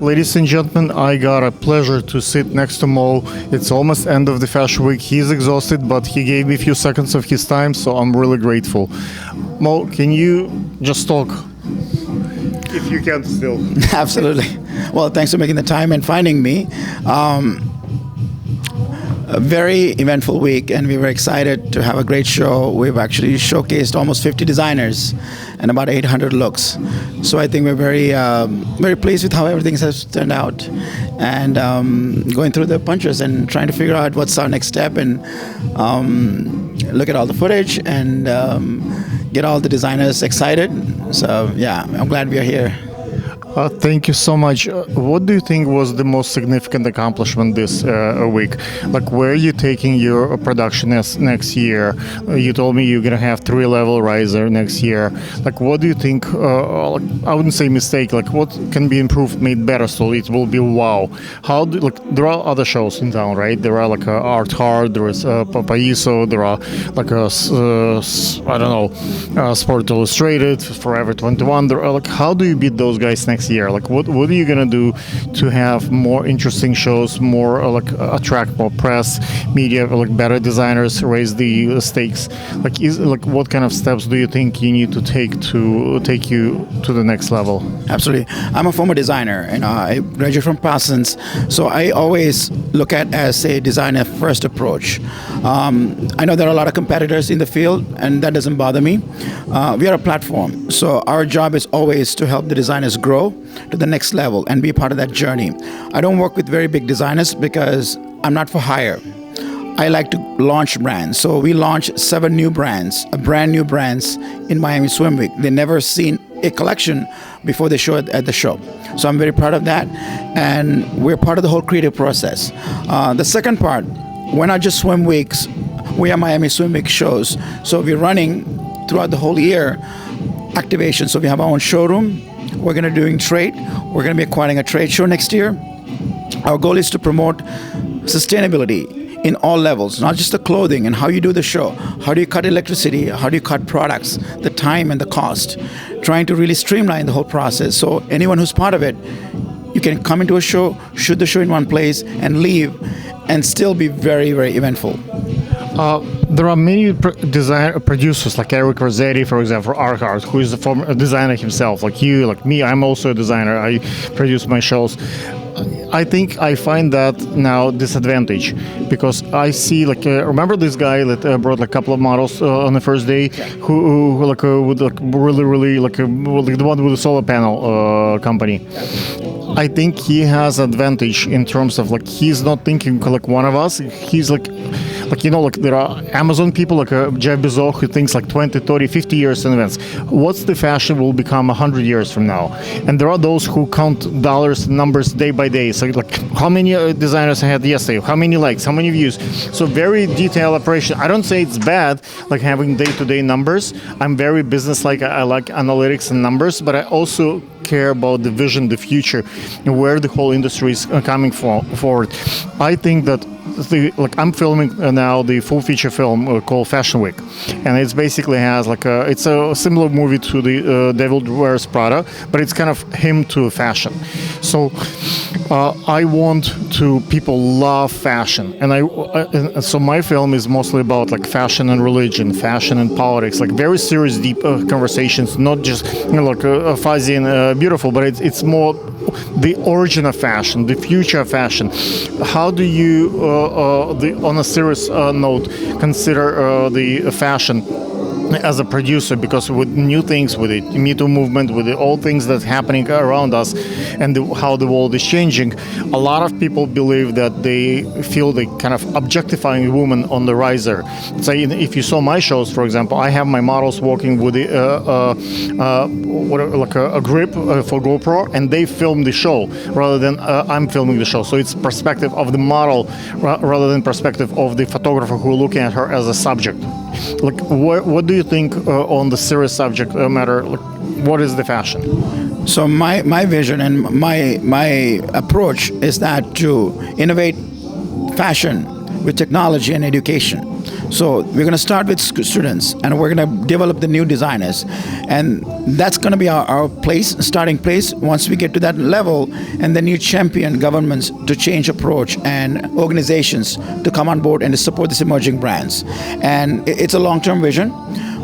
Ladies and gentlemen, I got a pleasure to sit next to Mo. It's almost end of the fashion week. He's exhausted, but he gave me a few seconds of his time, so I'm really grateful. Mo, can you just talk? If you can still. Absolutely. Well, thanks for making the time and finding me. A very eventful week, and we were excited to have a great show. We've actually showcased almost 50 designers and about 800 looks. So I think we're very pleased with how everything has turned out, and going through the punches and trying to figure out what's our next step, and look at all the footage and get all the designers excited. So yeah, I'm glad we are here. Thank you so much. What do you think was the most significant accomplishment this week? Like, where are you taking your production next year? You told me you're gonna have 3-level riser next year. Like, what do you think? I wouldn't say mistake. Like, what can be improved, made better, so it will be wow? There are other shows in town, right? There are like Art Hard, there is Papaiso, there are like I don't know, Sport Illustrated, Forever 21. There are like, how do you beat those guys next year? Like, what are you gonna do to have more interesting shows, more attract more press, media, like better designers, raise the stakes? Like what kind of steps do you think you need to take you to the next level? Absolutely. I'm a former designer, and I graduated from Parsons, so I always look at as a designer first approach. I know there are a lot of competitors in the field, and that doesn't bother me. We are a platform, so our job is always to help the designers grow to the next level and be part of that journey. I don't work with very big designers because I'm not for hire. I like to launch brands. So we launched 7 new brands, brand new brands in Miami Swim Week. They never seen a collection before they show it at the show. So I'm very proud of that, and we're part of the whole creative process. The second part, we're not just swim weeks, we are Miami Swim Week shows. So we're running throughout the whole year activation. So we have our own showroom. We're going to be doing trade. We're going to be acquiring a trade show next year. Our goal is to promote sustainability in all levels, not just the clothing and how you do the show. How do you cut electricity? How do you cut products? The time and the cost. Trying to really streamline the whole process. So anyone who's part of it, you can come into a show, shoot the show in one place, and leave, and still be very, very eventful. There are many producers, like Eric Rossetti, for example, for Arcart, who is a former designer himself, like you, like me. I'm also a designer. I produce my shows. I think I find that now disadvantage, because I see remember this guy that brought a couple of models on the first day, who would really the one with the solar panel company. I think he has advantage in terms of he's not thinking like one of us. He's there are Amazon people like Jeff Bezos who thinks 20, 30, 50 years in advance. What's the fashion will become 100 years from now? And there are those who count dollars, numbers day by day. So how many designers I had yesterday? How many likes? How many views? So very detailed operation. I don't say it's bad, having day-to-day numbers. I'm very business-like. I like analytics and numbers, but I also care about the vision, the future, and where the whole industry is coming forward. I think that I'm filming now the full feature film called Fashion Week, and it's basically has it's a similar movie to the Devil Wears Prada, but it's kind of him to fashion. So I want to people love fashion, and so my film is mostly about fashion and religion, fashion and politics, very serious, deep conversations, not just fuzzy and beautiful, but it's more the origin of fashion, the future of fashion. How do you, on a serious note, consider the fashion as a producer, because with new things, with the Me Too movement, with all things that's happening around us, and how the world is changing, a lot of people believe that they feel they kind of objectifying women on the riser. Say, if you saw my shows, for example, I have my models walking with a grip for GoPro, and they film the show rather than I'm filming the show. So it's perspective of the model rather than perspective of the photographer who are looking at her as a subject. What do you think on the serious subject matter? What is the fashion? So my vision and my approach is that to innovate fashion with technology and education. So we're going to start with students, and we're going to develop the new designers, and that's going to be our place, starting place. Once we get to that level, and then you champion governments to change approach and organizations to come on board and to support these emerging brands. And it's a long-term vision,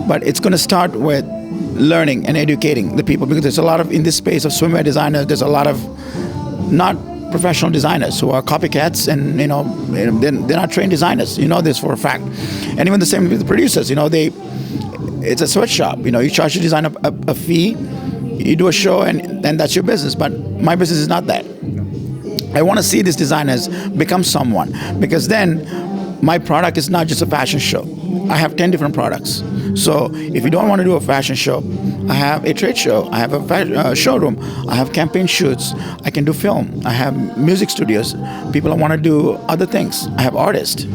but it's going to start with learning and educating the people, because there's a lot of, in this space of swimwear designers, there's a lot of not professional designers who are copycats, and they're not trained designers. You know this for a fact. And even the same with the producers. It's a sweatshop. You charge the designer a fee, you do a show, and that's your business. But my business is not that. I want to see these designers become someone, because then my product is not just a fashion show. I have 10 different products. So if you don't want to do a fashion show, I have a trade show, I have a showroom, I have campaign shoots, I can do film, I have music studios, people want to do other things, I have artists.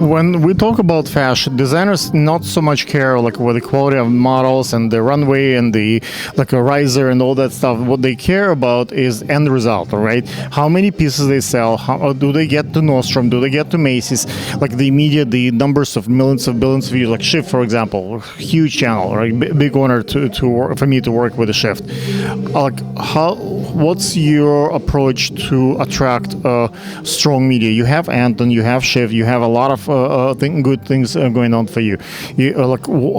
When we talk about fashion, designers not so much care with the quality of models and the runway and the a riser and all that stuff. What they care about is end result, right? How many pieces they sell? How do they get to Nordstrom? Do they get to Macy's? The media, the numbers of millions of billions of views. Like Shift, for example, huge channel, right? Big honor for me to work with the Shift. What's your approach to attract strong media? You have Anton, you have Shift, you have a lot of good things going on for you.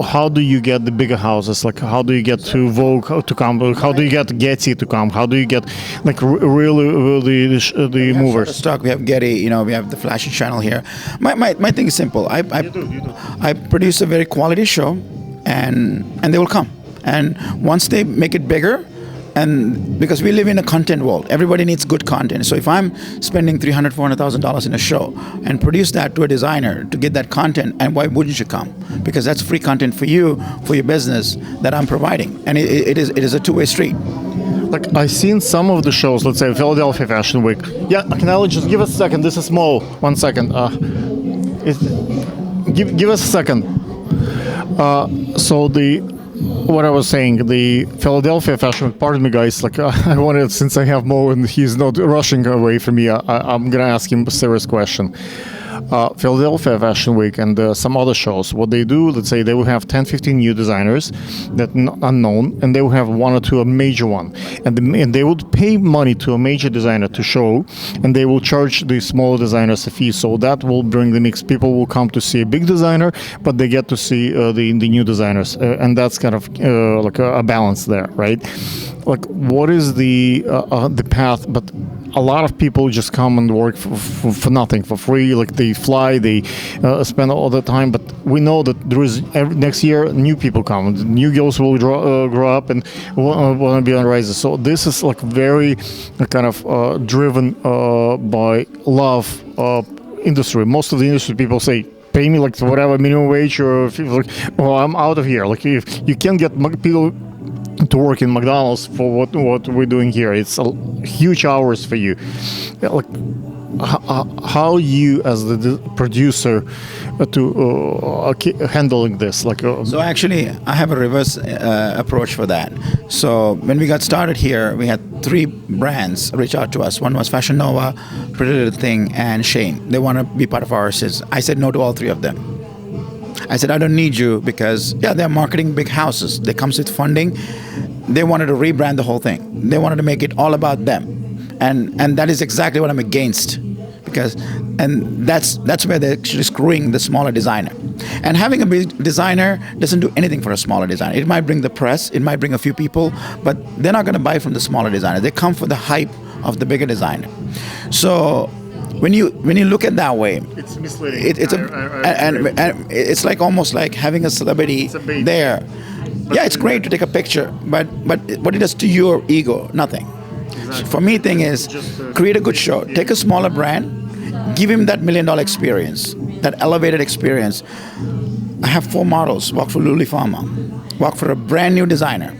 How do you get the bigger houses? How do you get to Vogue to come? How do you get Getty to come? How do you get really the movers? Stock. We have Getty. We have the Flashy Channel here. My thing is simple. I produce a very quality show, and they will come. And once they make it bigger, and because we live in a content world, everybody needs good content. So if I'm spending $300,000, $400,000 in a show and produce that to a designer to get that content, and why wouldn't you come? Because that's free content for you, for your business that I'm providing, and it is a two-way street. I've seen some of the shows. Let's say Philadelphia Fashion Week. Yeah, can I just give us a second? This is Moe. 1 second. Give us a second. What I was saying, the Philadelphia Fashion Week, pardon me guys, I wanted, since I have Mo and he's not rushing away from me, I'm gonna ask him a serious question. Philadelphia Fashion Week and some other shows, what they do, let's say they will have 10-15 new designers that are known, and they will have one or two a major one, and they would pay money to a major designer to show, and they will charge the smaller designers a fee. So that will bring the mix. People will come to see a big designer, but they get to see the new designers, and that's kind of a balance there, right? What is the path? But a lot of people just come and work for nothing, for free. They fly, they spend all the time. But we know that there is next year new people come, new girls will grow up and want to be on rises. So this is very kind of driven by love industry. Most of the industry people say, pay me whatever minimum wage, or I'm out of here. If you can't get people to work in McDonald's for what we're doing here, it's huge hours for you. How you as the producer to handling this? So actually, I have a reverse approach for that. So when we got started here, we had 3 brands reach out to us. One was Fashion Nova, Pretty Little Thing, and Shane. They want to be part of ours. I said no to all 3 of them. I said, I don't need you, because they're marketing big houses. They comes with funding. They wanted to rebrand the whole thing. They wanted to make it all about them. And that is exactly what I'm against, and that's where they're actually screwing the smaller designer. And having a big designer doesn't do anything for a smaller designer. It might bring the press, it might bring a few people, but they're not going to buy from the smaller designer. They come for the hype of the bigger designer. So when you look at it that way, it's misleading. And it's almost like having a celebrity there. It's great to take a picture, but what it does to your ego, nothing. Exactly. For me, thing is, create a good show. Take a smaller brand, give him that $1 million experience, that elevated experience. I have 4 models walk for Lululemon, walk for a brand new designer,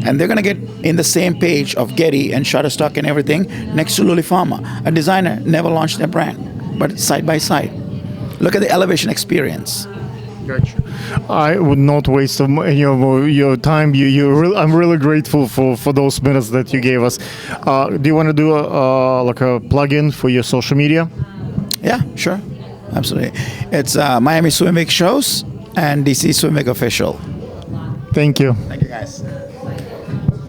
and they're gonna get in the same page of Getty and Shutterstock and everything next to Lululemon. A designer never launched their brand, but side by side. Look at the elevation experience. Gotcha. I would not waste your time. I'm really grateful for those minutes that you gave us. Do you want to do a plug-in for your social media? Yeah, sure. Absolutely. It's Miami Swim Week shows and DC Swim Week official. Thank you. Thank you, guys.